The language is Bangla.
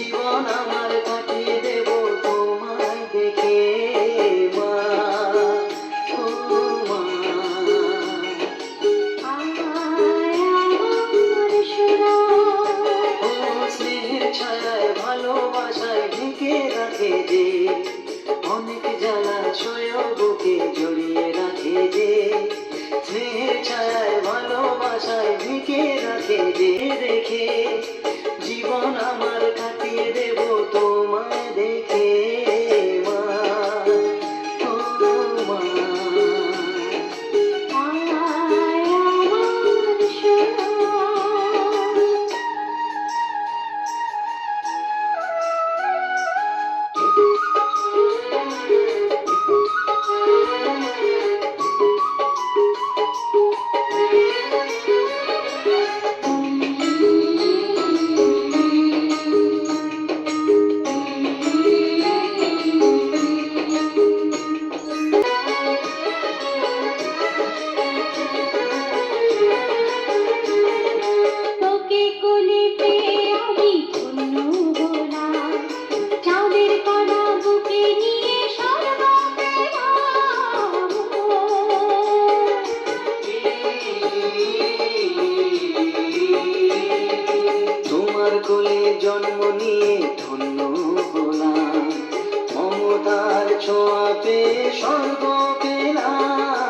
জীবন আমার কাটিয়ে দেব তোমায় দেখে মা, ও মা। ও স্নেহের ছায়ায় ভালোবাসায় ঢেকে রাখে যে, অনেক জ্বালা ছয়েও বুকে জড়িয়ে রাখে যে, স্নেহের ছায়ায় ভালোবাসায় ঢেকে রাখে যে, রেখে জীবন আমার কাটিয়ে দেব তোমায় দেখে মা, ও মা। তোমার কোলে জন্ম নিয়ে ধন্য হলাম, মমতার ছোঁয়া পেয়ে স্বর্গ পেলাম।